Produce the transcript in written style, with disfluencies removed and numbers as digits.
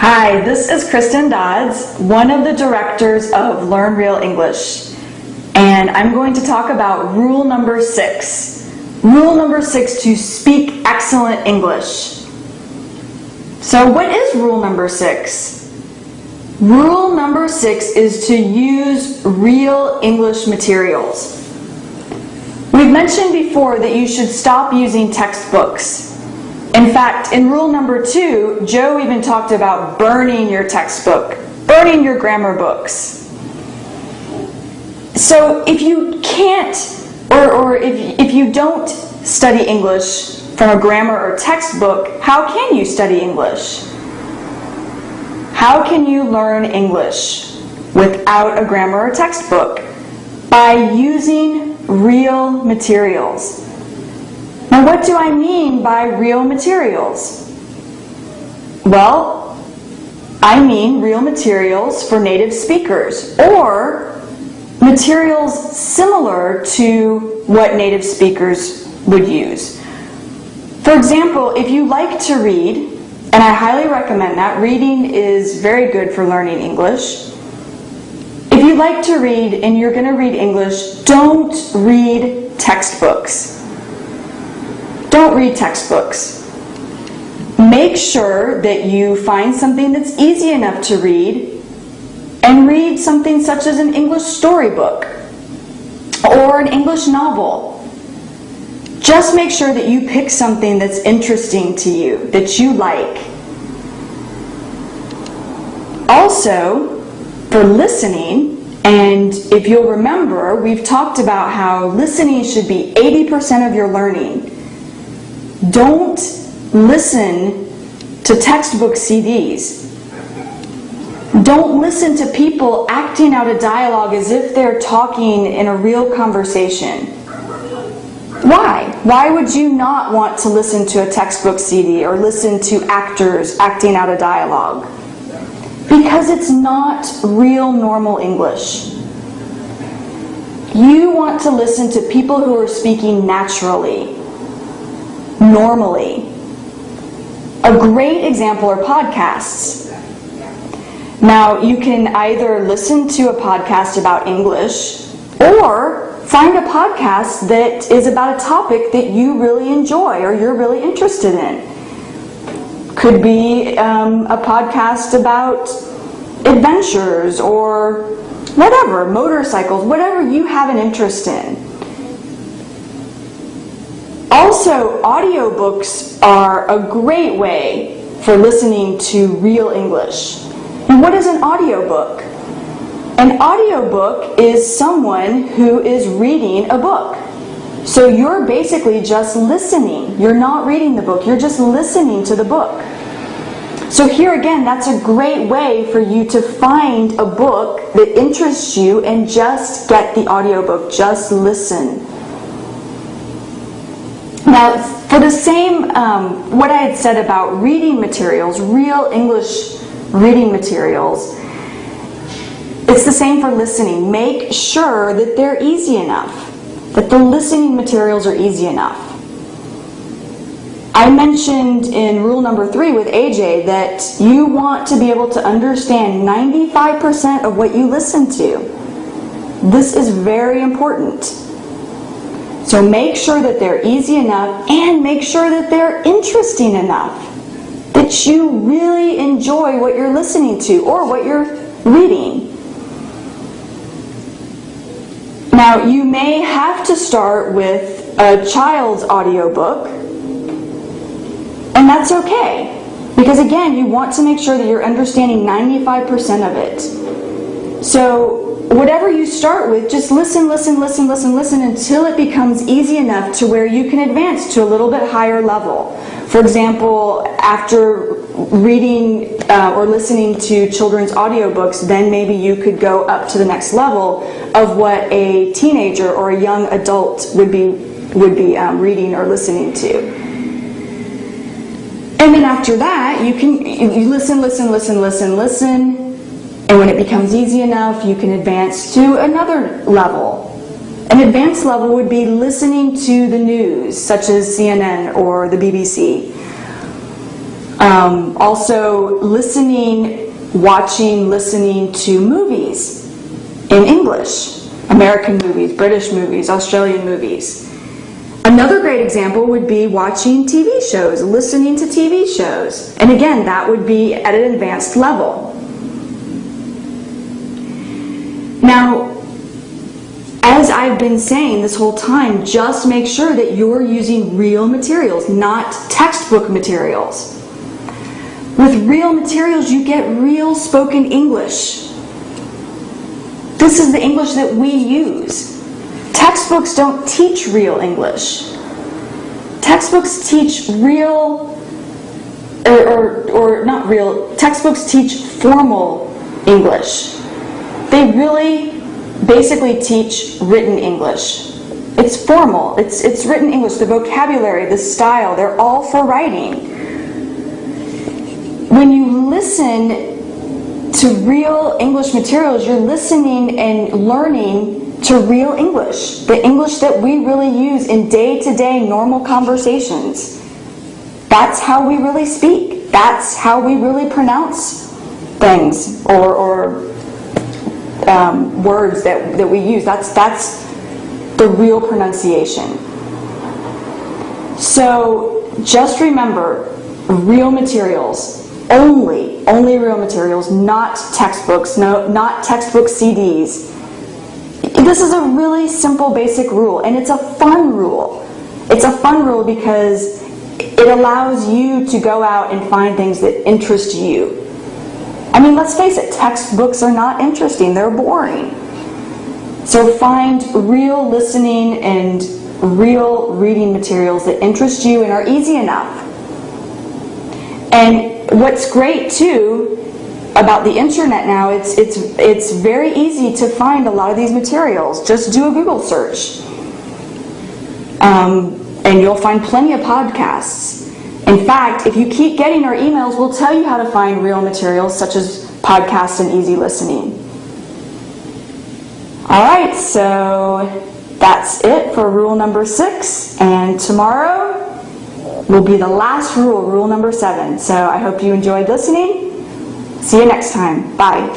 Hi, this is Kristen Dodds, one of the directors of Learn Real English, and I'm going to talk about rule number 6. Rule number 6 to speak excellent English. So what is rule number 6? Rule number 6 is to use real English materials. We've mentioned before that you should stop using textbooks. In fact, in rule number 2, Joe even talked about burning your textbook, burning your grammar books. So if you can't, or if you don't study English from a grammar or textbook, how can you study English? How can you learn English without a grammar or textbook? By using real materials. Now, what do I mean by real materials? Well, I mean real materials for native speakers, or materials similar to what native speakers would use. For example, if you like to read, and I highly recommend that, reading is very good for learning English. If you like to read and you're going to read English, don't read textbooks. Don't read textbooks. Make sure that you find something that's easy enough to read, and read something such as an English storybook or an English novel. Just make sure that you pick something that's interesting to you, that you like. Also, for listening, and if you'll remember, we've talked about how listening should be 80% of your learning. Don't listen to textbook CDs. Don't listen to people acting out a dialogue as if they're talking in a real conversation. Why? Why would you not want to listen to a textbook CD or listen to actors acting out a dialogue? Because it's not real normal English. You want to listen to people who are speaking naturally, normally. A great example are podcasts. Now, you can either listen to a podcast about English or find a podcast that is about a topic that you really enjoy or you're really interested in. Could be a podcast about adventures or whatever, motorcycles, whatever you have an interest in. Also, audiobooks are a great way for listening to real English. And what is an audiobook? An audiobook is someone who is reading a book. So you're basically just listening. You're not reading the book, you're just listening to the book. So here again, that's a great way for you to find a book that interests you and just get the audiobook, just listen. Now, for the same, what I had said about reading materials, real English reading materials, it's the same for listening. Make sure that they're easy enough, that the listening materials are easy enough. I mentioned in rule number 3 with AJ that you want to be able to understand 95% of what you listen to. This is very important. So make sure that they're easy enough, and make sure that they're interesting enough, that you really enjoy what you're listening to or what you're reading. Now, you may have to start with a child's audiobook, and that's okay. Because again, you want to make sure that you're understanding 95% of it. So whatever you start with, just listen until it becomes easy enough to where you can advance to a little bit higher level. For example, after reading or listening to children's audiobooks, then maybe you could go up to the next level of what a teenager or a young adult would be reading or listening to. And then after that, you listen, and when it becomes easy enough, you can advance to another level. An advanced level would be listening to the news, such as CNN or the BBC. Also listening to movies in English. American movies, British movies, Australian movies. Another great example would be watching TV shows, listening to TV shows. And again, that would be at an advanced level. Now, as I've been saying this whole time, just make sure that you're using real materials, not textbook materials. With real materials, you get real spoken English. This is the English that we use. Textbooks don't teach real English. Textbooks teach real, or not real, textbooks teach formal English. They really basically teach written English. It's formal, it's written English, the vocabulary, the style, they're all for writing. When you listen to real English materials, you're listening and learning to real English, the English that we really use in day-to-day normal conversations. That's how we really speak. That's how we really pronounce things or words that we use. That's the real pronunciation. So just remember, real materials. Only real materials, not textbooks, not textbook CDs. This is a really simple basic rule, and it's a fun rule. It's a fun rule because it allows you to go out and find things that interest you. I mean, let's face it, textbooks are not interesting, they're boring. So find real listening and real reading materials that interest you and are easy enough. And what's great too about the internet now, it's very easy to find a lot of these materials. Just do a Google search. And you'll find plenty of podcasts. In fact, if you keep getting our emails, we'll tell you how to find real materials such as podcasts and easy listening. Alright, so that's it for rule number 6. And tomorrow will be the last rule, rule number 7. So I hope you enjoyed listening. See you next time. Bye.